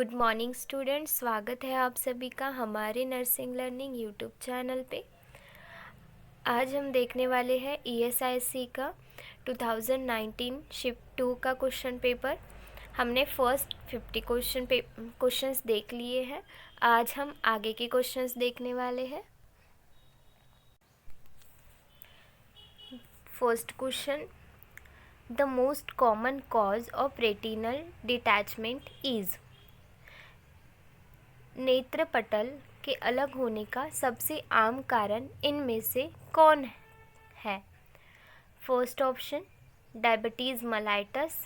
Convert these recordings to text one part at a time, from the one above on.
Good morning students, स्वागत है आप सभी का हमारे नर्सिंग लर्निंग यूट्यूब चैनल पे। आज हम देखने वाले हैं ESIC का 2019 शिफ्ट 2 का क्वेश्चन पेपर। हमने फर्स्ट 50 क्वेश्चंस देख लिए हैं। आज हम आगे के क्वेश्चंस देखने वाले हैं। First question, the most common cause of retinal detachment is. नेत्र पटल के अलग होने का सबसे आम कारण इनमें से कौन है? First option diabetes mellitus,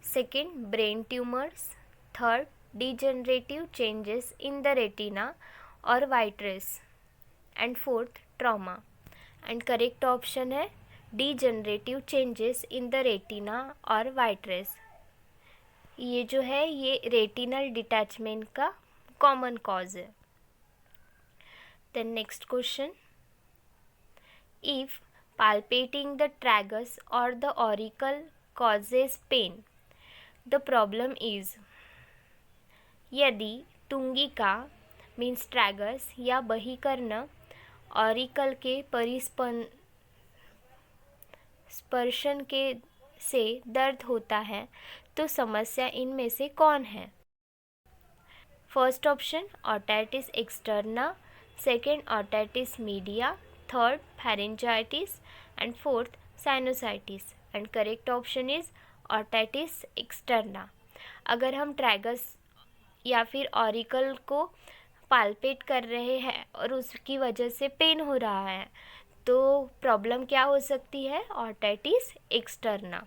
second brain tumours, third degenerative changes in the retina और vitreous, and fourth trauma. And correct option है degenerative changes in the retina और वाइट्रेस। ये जो है ये रेटिनल डिटैचमेंट का कॉमन कॉज है। Then next question, if palpating the tragus or the auricle causes pain, the problem is। यदि टुंगिका means tragus या बहिकर्ण ऑरिकल के स्पर्शन के से दर्द होता है तो समस्या इनमें से कौन है? First option otitis externa, second otitis media, third pharyngitis, and fourth sinusitis. And correct option is otitis externa. अगर हम ट्रैगस या फिर ऑरिकल को पाल्पेट कर रहे हैं और उसकी वजह से पेन हो रहा है तो प्रॉब्लम क्या हो सकती है? Otitis externa.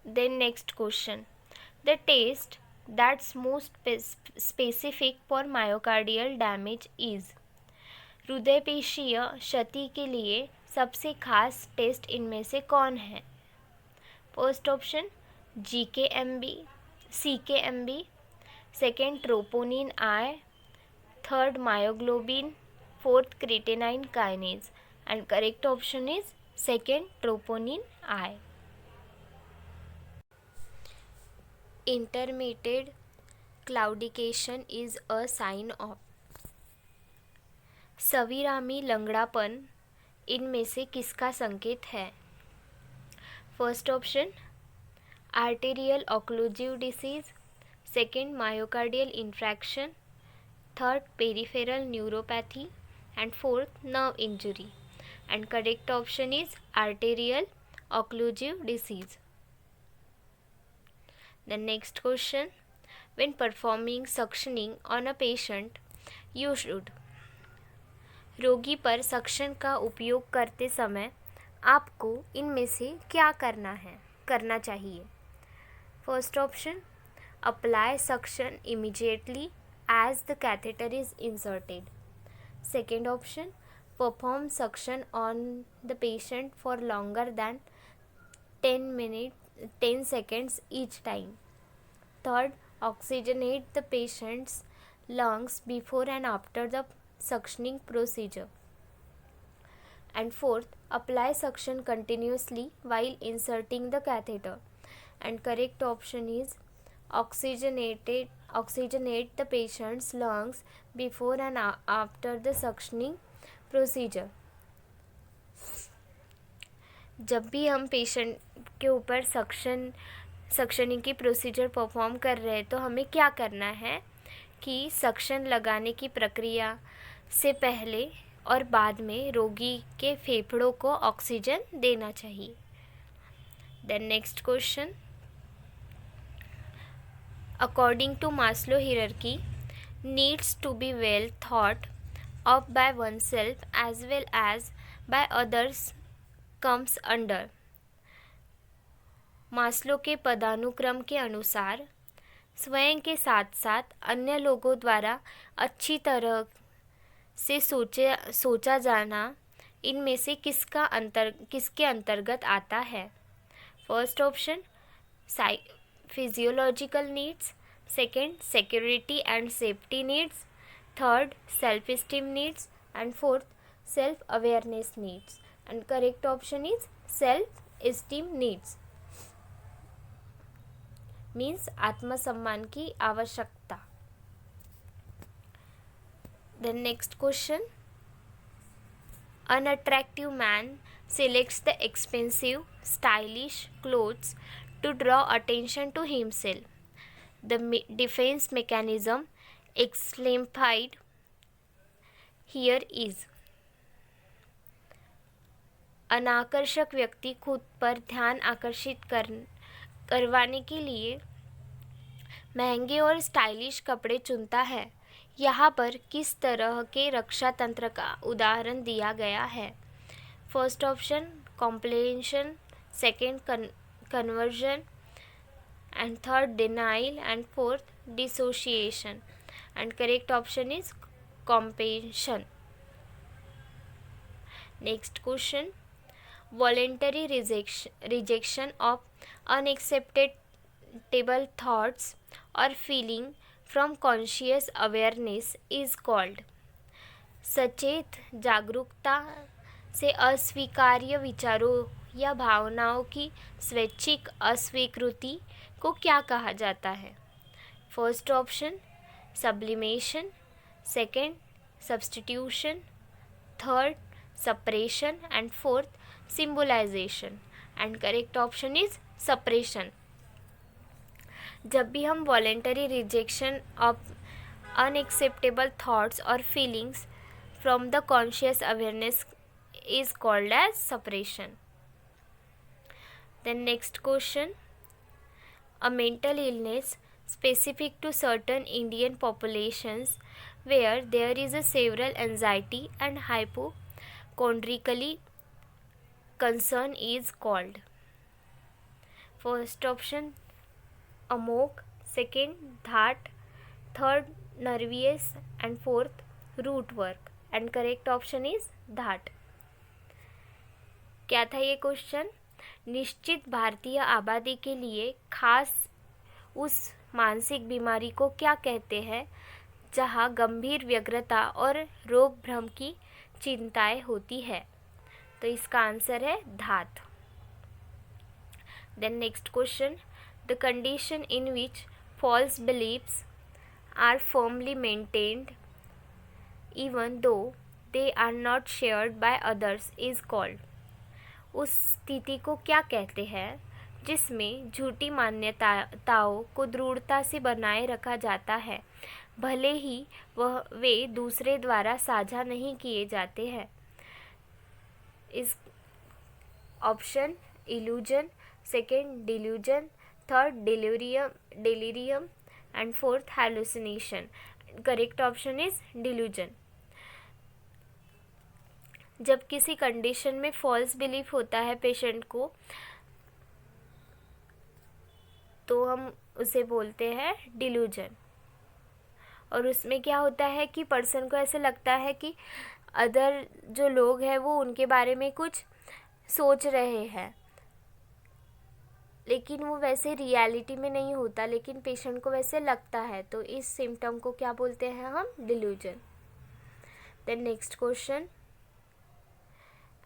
Then next question, the test that's most specific for myocardial damage is। हृदय पेशीय क्षति के लिए सबसे खास टेस्ट इनमें से कौन है? First option GKMB, CKMB, second troponin I, third myoglobin, fourth creatinine kinase. And correct option is second troponin I. Intermittent claudication is a sign of। सविरामी लंगड़ापन इनमें से किसका संकेत है? First option arterial occlusive disease, second myocardial infraction, third peripheral neuropathy, and fourth nerve injury. And correct option is arterial occlusive disease. The next question, when performing suctioning on a patient, you should। रोगी पर suction का उपयोग करते समय आपको इनमें से क्या करना चाहिए? First option apply suction immediately as the catheter is inserted, second option perform suction on the patient for longer than 10 seconds each time, third oxygenate the patient's lungs before and after the suctioning procedure, and fourth apply suction continuously while inserting the catheter. And correct option is oxygenate the patient's lungs before and after the suctioning procedure। जब भी हम patient के ऊपर suctioning की procedure perform कर रहे हैं तो हमें क्या करना है कि सक्शन लगाने की प्रक्रिया से पहले और बाद में रोगी के फेफड़ों को ऑक्सीजन देना चाहिए। Then next question, according to Maslow hierarchy, needs to be well thought of by oneself as well as by others comes under। Maslow के पदानुक्रम के अनुसार स्वयं के साथ साथ अन्य लोगों द्वारा अच्छी तरह से सोचा जाना इनमें से किसके अंतर्गत आता है? First option physiological needs, second security and safety needs, third self esteem needs, and fourth self awareness needs. And correct option is self esteem needs. Means आत्मसम्मान की आवश्यकता। Then next question, unattractive man selects the expensive, stylish clothes to draw attention to himself. The defense mechanism exemplified here is, अनाकर्षक व्यक्ति खुद पर ध्यान आकर्षित करवाने के लिए महंगे और स्टाइलिश कपड़े चुनता है। यहाँ पर किस तरह के रक्षा तंत्र का उदाहरण दिया गया है? First option compensation, second conversion, and third denial, and fourth dissociation, and correct option is compensation. Next question, voluntary rejection of unacceptable thoughts or feeling from conscious awareness is called, सचेत जागरूकता से अस्वीकार्य विचारों या भावनाओं की स्वैच्छिक अस्वीकृति को क्या कहा जाता है? First option sublimation, second substitution, third suppression, and fourth symbolization, and correct option is suppression. जब भी हम voluntary rejection of unacceptable thoughts और feelings from the conscious awareness is called as suppression. Then next question, a mental illness specific to certain Indian populations where there is a several anxiety and hypochondriacally concern is called. First option amok, second dhat, third nervous, and fourth root work, and correct option is dhat. क्या था ये question? निश्चित भारतीय आबादी के लिए खास उस मानसिक बीमारी को क्या कहते हैं जहाँ गंभीर व्यग्रता और रोग भ्रम की चिंताएं होती है? तो इसका आंसर है धात। Then next question, the condition in which false beliefs are firmly maintained even though they are not shared by others is called, उस स्थिति को क्या कहते हैं जिसमें झूठी मान्यताओं को दृढ़ता से बनाए रखा जाता है भले ही वे दूसरे द्वारा साझा नहीं किए जाते हैं? इस option illusion, second delusion, third delirium, and fourth hallucination. Correct option is delusion. जब किसी कंडीशन में फॉल्स बिलीफ होता है पेशेंट को, तो हम उसे बोलते हैं डिल्यूजन। और उसमें क्या होता है कि पर्सन को ऐसे लगता है कि अदर जो लोग हैं वो उनके बारे में कुछ सोच रहे हैं, लेकिन वो वैसे रियलिटी में नहीं होता, लेकिन पेशेंट को वैसे लगता है। तो इस सिम्टम को क्या बोलते हैं हम? Delusion. Then next question,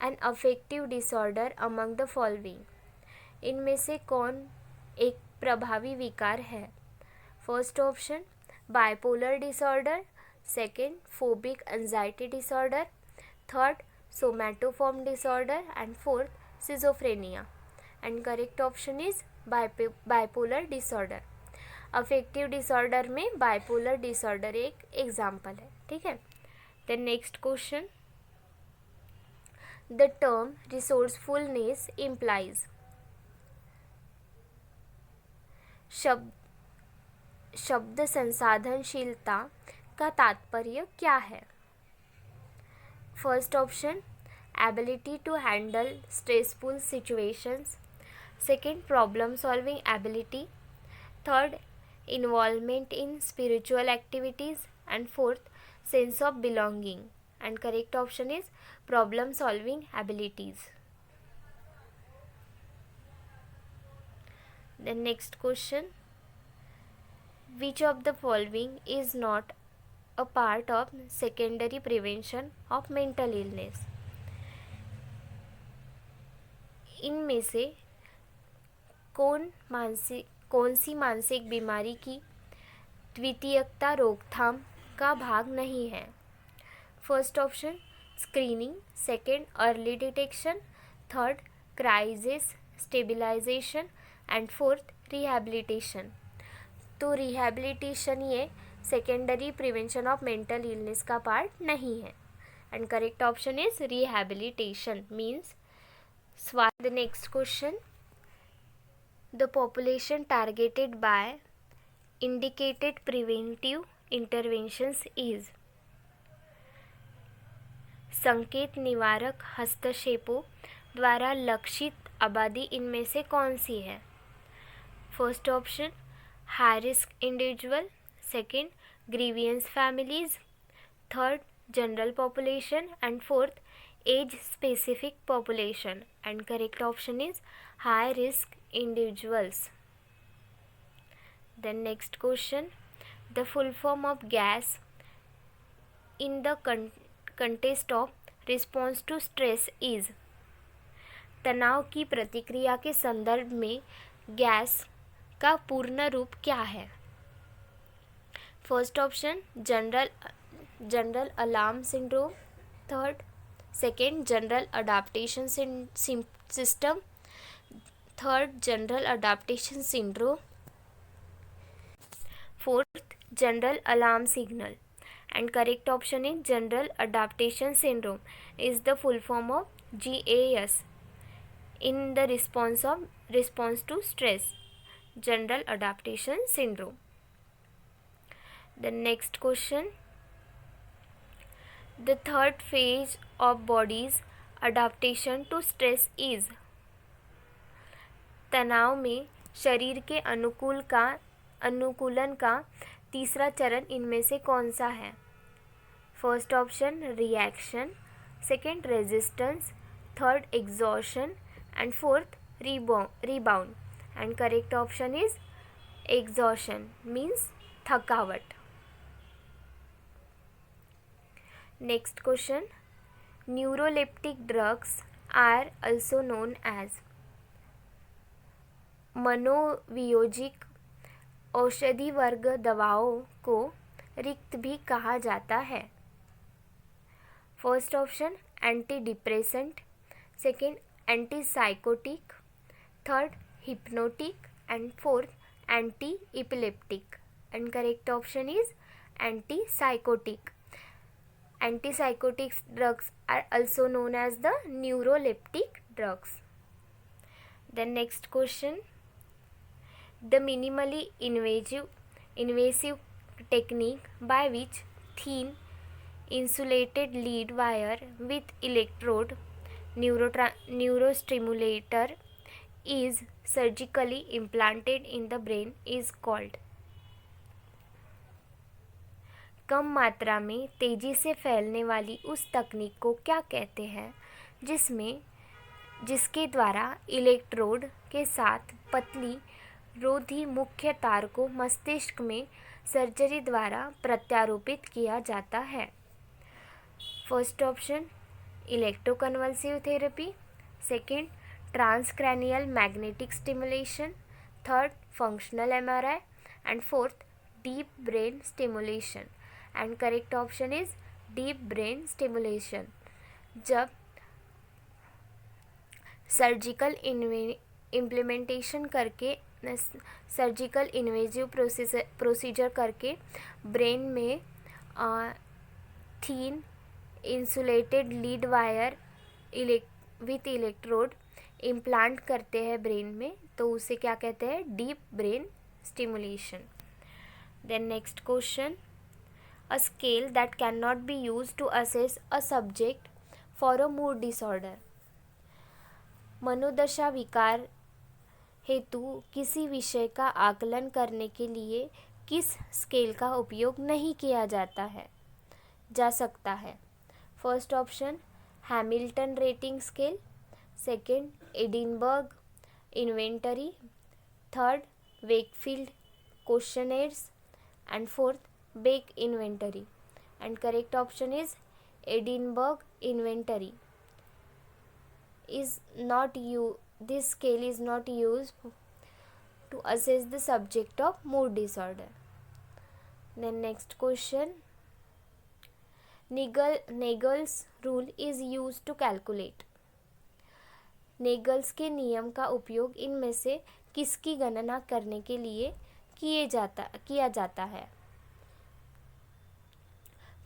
an affective disorder among the following, इनमें से कौन एक प्रभावी विकार है? First option bipolar disorder, second phobic anxiety disorder, third somatoform disorder, and fourth schizophrenia, and correct option is bipolar disorder. Affective disorder में bipolar disorder एक example है, ठीक है। Then next question, the term resourcefulness implies, शब्द संसाधनशीलता का तात्पर्य क्या है? First option ability to handle stressful situations, second problem solving ability, third involvement in spiritual activities, and fourth sense of belonging, and correct option is problem solving abilities. Then next question, which of the following is not a part of secondary prevention of mental illness? इनमें से कौन कौन सी मानसिक बीमारी की द्वितीयकता रोकथाम का भाग नहीं है? First option screening, second early detection, third crisis stabilization and fourth rehabilitation. तो रिहैबिलिटेशन ये secondary prevention of mental illness का पार्ट नहीं है, and correct option is rehabilitation means स्वास्थ्य। The next question, the population targeted by indicated preventive interventions is. संकेत निवारक हस्तक्षेपों द्वारा लक्षित आबादी इनमें से कौन सी है? First option high risk individual, second grievance families, third general population and fourth age specific population, and correct option is high risk individuals. Then next question, the full form of gas in the context of response to stress is। तनाव की प्रतिक्रिया के संदर्भ में gas का पूर्ण रूप क्या है? First option general alarm syndrome, third second general adaptation system, third general adaptation syndrome, fourth general alarm signal, and correct option is general adaptation syndrome is the full form of GAS in the response to stress, general adaptation syndrome. The next question, the third phase of body's adaptation to stress is। तनाव में शरीर के अनुकूलन का तीसरा चरण इनमें से कौन सा है? First option reaction, second resistance, third exhaustion and fourth rebound, and correct option is exhaustion means थकावट। Next question, neuroleptic drugs are also known as. मनोवियोजिक औषधि वर्ग दवाओं को रिक्त भी कहा जाता है। First option antidepressant, second antipsychotic, third hypnotic and fourth antiepileptic, and correct option is antipsychotic. Antipsychotic drugs are also known as the neuroleptic drugs. Then next question, the minimally invasive technique by which thin insulated lead wire with electrode neurostimulator is surgically implanted in the brain is called। कम मात्रा में तेजी से फैलने वाली उस तकनीक को क्या कहते हैं जिसके द्वारा इलेक्ट्रोड के साथ पतली रोधी मुख्य तार को मस्तिष्क में सर्जरी द्वारा प्रत्यारोपित किया जाता है? First option electroconvulsive therapy, second transcranial magnetic stimulation, third functional MRI and fourth deep brain stimulation, and correct option is deep brain stimulation. जब सर्जिकल इम्प्लीमेंटेशन करके सर्जिकल इन्वेजिव प्रोसीजर करके ब्रेन में thin insulated lead wire with electrode implant करते हैं brain में, तो उसे क्या कहते हैं? Deep brain stimulation. Then next question, a scale that can not be used to assess a subject for a mood disorder. मनोदशा विकार हेतु किसी विषय का आकलन करने के लिए किस स्केल का उपयोग नहीं किया जा सकता है? First option Hamilton rating scale, second Edinburgh inventory, third Wakefield questionnaires and fourth Beck inventory, and correct option is Edinburgh inventory is not this scale is not used to assess the subject of mood disorder. Then next question, Nagel's rule is used to calculate. Naegele's के नियम का उपयोग इनमें से किसकी गणना करने के लिए किया जाता है?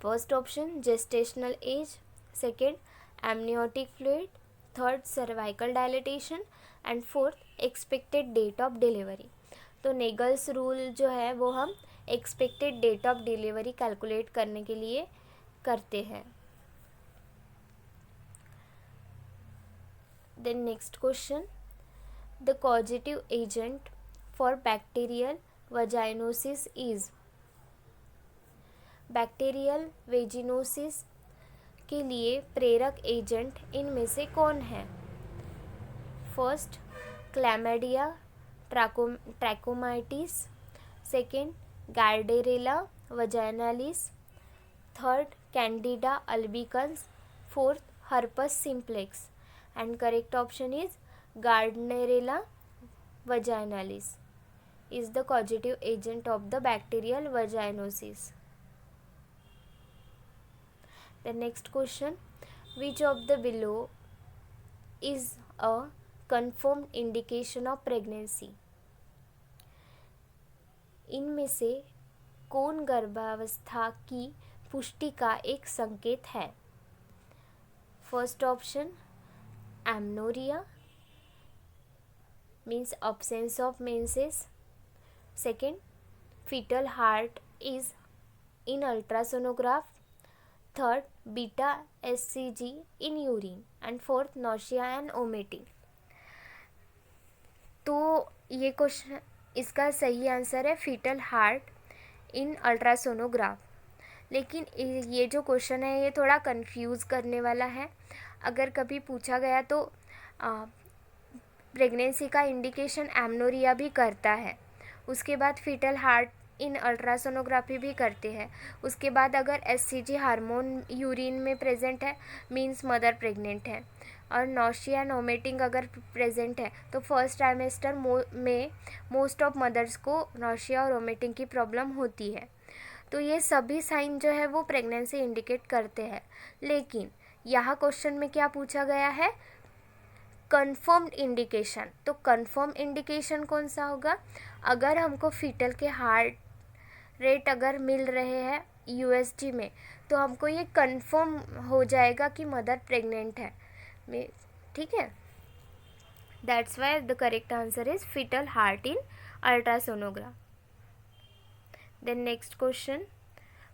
First option gestational age, second amniotic fluid, third cervical dilatation and fourth expected date of delivery. तो नेगल्स रूल जो है वो हम expected date of delivery calculate करने के लिए करते हैं. Then next question, the causative agent for bacterial vaginosis is. Bacterial vaginosis के लिए प्रेरक एजेंट इनमें से कौन है? First chlamydia trachomatis, second gardnerella vaginalis, third candida albicans, fourth herpes simplex. And correct option is Gardnerella vaginalis is the causative agent of the bacterial vaginosis. The next question, which of the below is a confirmed indication of pregnancy? इनमें से कौन गर्भावस्था की पुष्टि का एक संकेत है? First option amenorrhea means absence of menses, second fetal heart is in ultrasonograph, third beta hCG in urine and fourth nausea and vomiting. तो ये क्वेश्चन, इसका सही आंसर है फीटल हार्ट इन अल्ट्रासोनोग्राफ. लेकिन ये जो क्वेश्चन है ये थोड़ा कंफ्यूज करने वाला है. अगर कभी पूछा गया तो प्रेगनेंसी का इंडिकेशन एमनोरिया भी करता है, उसके बाद फीटल हार्ट इन अल्ट्रासोनोग्राफी भी करते हैं, उसके बाद अगर एससीजी हार्मोन यूरिन में प्रेजेंट है मींस मदर प्रेग्नेंट है, और नॉशिया एंड वोमिटिंग अगर प्रेजेंट है तो फर्स्ट ट्राइमेस्टर में मोस्ट ऑफ मदर्स को नॉशिया और वोमिटिंग की प्रॉब्लम होती है. तो ये सभी साइन जो है वो प्रेगनेंसी इंडिकेट करते हैं. लेकिन यहाँ क्वेश्चन में क्या पूछा गया है? Confirmed indication. तो कन्फर्म इंडिकेशन कौन सा होगा? अगर हमको फीटल के हार्ट रेट अगर मिल रहे हैं यूएसजी में तो हमको ये कन्फर्म हो जाएगा कि मदर प्रेग्नेंट है. ठीक है, that's why the correct answer is foetal heart in ultrasonography. Then next question,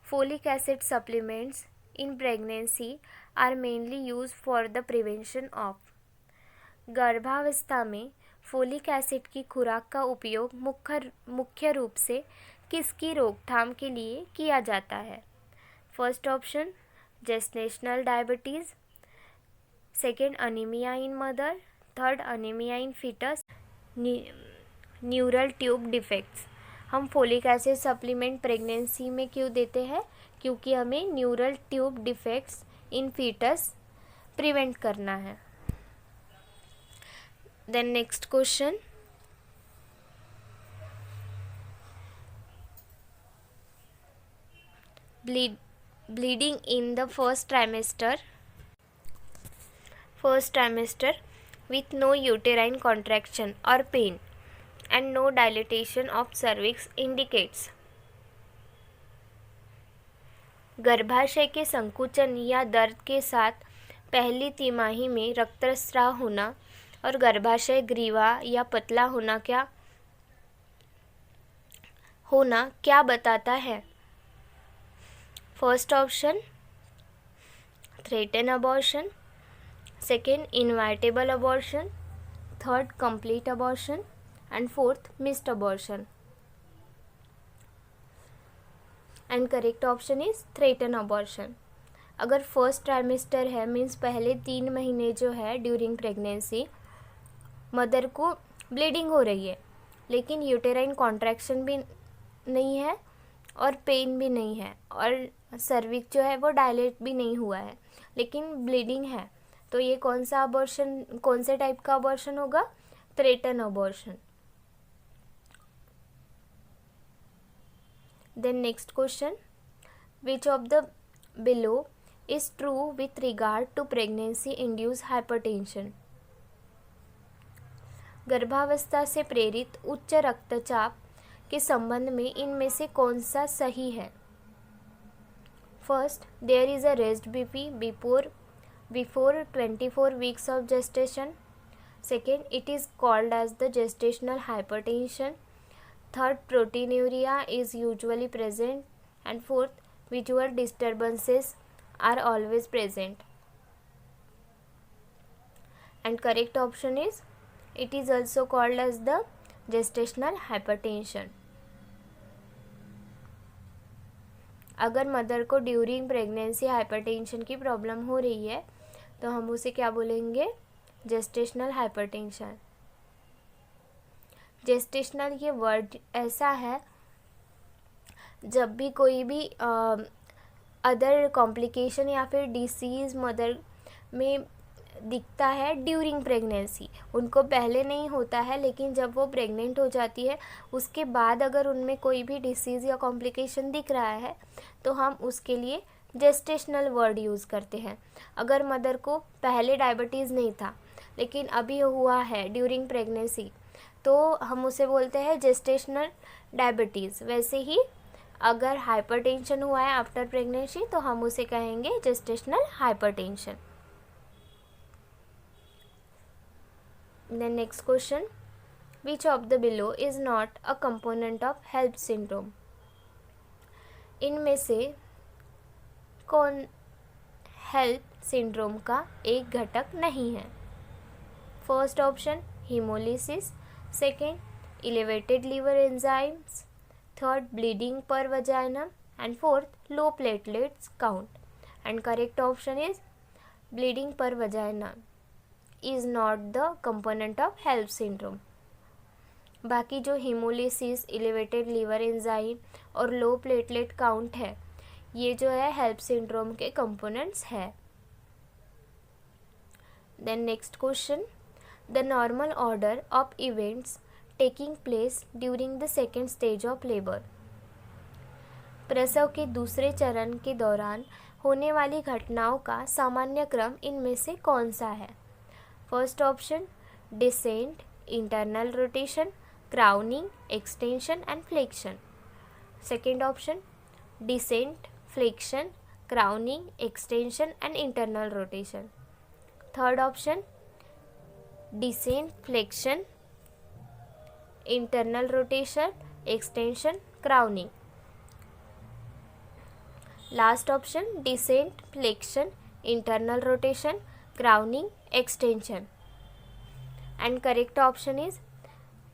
folic acid supplements in pregnancy are mainly used for the prevention of. गर्भावस्था में फोलिक एसिड की खुराक का उपयोग मुख्य रूप से किसकी रोकथाम के लिए किया जाता है? First option gestational diabetes, second anaemia in mother, third anaemia in foetus, neural tube defects. हम फोलिक एसिड सप्लीमेंट प्रेगनेंसी में क्यों देते हैं? क्योंकि हमें neural tube defects in foetus prevent करना है. Then next question, bleeding in the first trimester with no uterine contraction or pain and no dilatation of cervix indicates. गर्भाशय के संकुचन या दर्द के साथ पहली तिमाही में रक्तस्राव होना और गर्भाशय ग्रीवा या पतला होना क्या बताता है? First option threatened abortion, second inevitable abortion, third complete abortion and fourth missed abortion. And correct option is threatened abortion. अगर फर्स्ट ट्राइमेस्टर है मीन्स पहले 3 महीने जो है ड्यूरिंग प्रेगनेंसी मदर को ब्लीडिंग हो रही है लेकिन यूटेराइन कॉन्ट्रैक्शन भी नहीं है और पेन भी नहीं है और सर्विक्स जो है वो डायलेट भी नहीं हुआ है लेकिन ब्लीडिंग है, तो ये कौन सा अबॉर्शन, कौन से टाइप का अबॉर्शन होगा? Threaten abortion. Then next question, which of the below is true with regard to pregnancy induced hypertension? गर्भावस्था से प्रेरित उच्च रक्तचाप के संबंध में इनमें से कौन सा सही है? First, there is a rest BP before 24 weeks of gestation. Second, it is called as the gestational hypertension. Third, proteinuria is usually present. And fourth, visual disturbances are always present. And correct option is, it is also called as the gestational hypertension. अगर mother को during pregnancy hypertension की problem हो रही है तो हम उसे क्या बोलेंगे? Gestational hypertension. जेस्टेशनल ये वर्ड ऐसा है, जब भी कोई भी अदर कॉम्प्लिकेशन या फिर डिसीज़ मदर में दिखता है ड्यूरिंग प्रेगनेंसी, उनको पहले नहीं होता है लेकिन जब वो प्रेग्नेंट हो जाती है उसके बाद अगर उनमें कोई भी डिसीज़ या कॉम्प्लिकेशन दिख रहा है तो हम उसके लिए जेस्टेशनल वर्ड यूज़ करते हैं. अगर मदर को पहले डायबिटीज़ नहीं था लेकिन अभी हुआ है ड्यूरिंग प्रेगनेंसी तो हम उसे बोलते हैं जेस्टेशनल डायबिटीज़. वैसे ही अगर हाइपरटेंशन हुआ है आफ्टर प्रेगनेंसी तो हम उसे कहेंगे gestational hypertension. Then next question, which of the below is not a component of HELLP syndrome? इनमें से कौन HELLP सिंड्रोम का एक घटक नहीं है? First option hemolysis, second elevated liver enzymes, third bleeding per vagina, and fourth low platelets count. And correct option is bleeding per vagina is not the component of HELLP syndrome. बाकी जो hemolysis, elevated liver enzyme और low platelet count है ये जो है HELLP syndrome के components है. Then next question, the normal order of events taking place during the second stage of labor. प्रसव के दूसरे चरण के दौरान होने वाली घटनाओं का सामान्य क्रम इनमें से कौन सा है? First option descent, internal rotation, crowning, extension and flexion. Second option descent, flexion, crowning, extension and internal rotation. Third option descent, flexion, internal rotation, extension, crowning. Last option descent, flexion, internal rotation, crowning, extension. And correct option is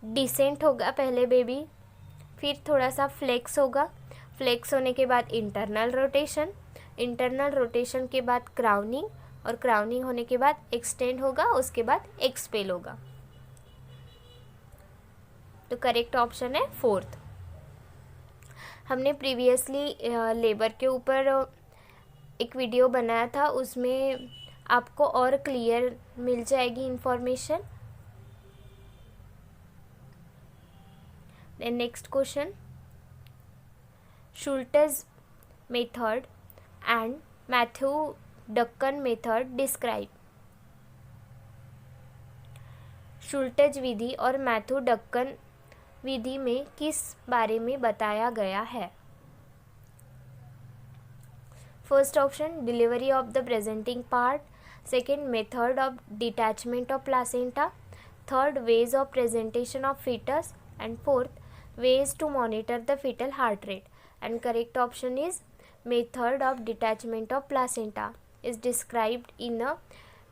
descent होगा पहले baby, फिर थोड़ा सा flex होगा, flex होने के बाद internal rotation, internal rotation के बाद क्राउनिंग और क्राउनिंग होने के बाद एक्सटेंड होगा, उसके बाद एक्सपेल होगा. तो करेक्ट ऑप्शन है फोर्थ. हमने प्रीवियसली लेबर के ऊपर एक वीडियो बनाया था, उसमें आपको और क्लियर मिल जाएगी information. Then next question, Schultze method and Matthews Duncan method describe. Schultze विधि और मैथ्यू डक्कन विधि में किस बारे में बताया गया है? First option delivery of the presenting part, second method of detachment of placenta, third ways of presentation of fetus, and fourth ways to monitor the fetal heart rate. And correct option is method of detachment of placenta is described in the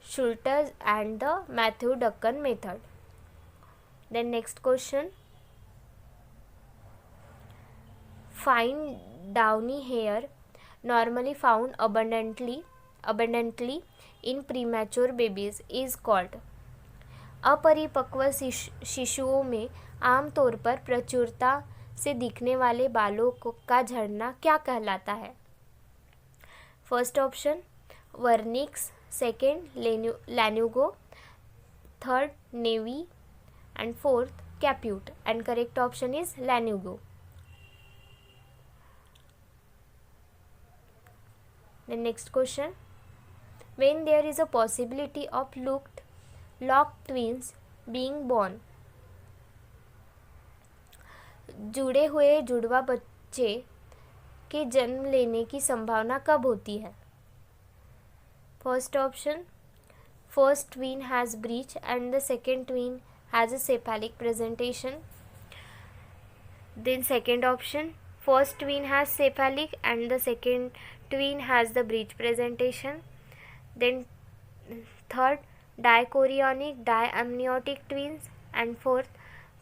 Schultes and the Matthew Duncan method. Then next question, fine downy hair normally found abundantly in premature babies is called. अपरिपक्व शिशुओं में आमतौर पर प्रचुरता से दिखने वाले बालों का झड़ना क्या कहलाता है? First option vernix, second lanugo, third naevi and fourth caput. And correct option is lanugo. The next question, when there is a possibility of locked twins being born, जुड़े हुए जुड़वा बच्चे के जन्म लेने की संभावना कब होती है? First option, first twin has breech and the second twin has a cephalic presentation. Then second option, first twin has cephalic and the second twin has the breech presentation. Then third, dichorionic diamniotic twins, and fourth,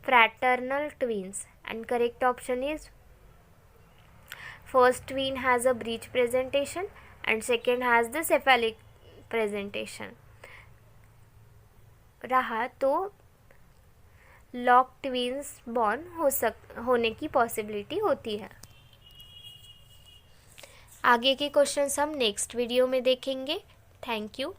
fraternal twins. And correct option is first twin has a breech presentation and second has the cephalic presentation रहा तो lock twins born होने की possibility होती है। आगे के questions हम next video में देखेंगे। Thank you.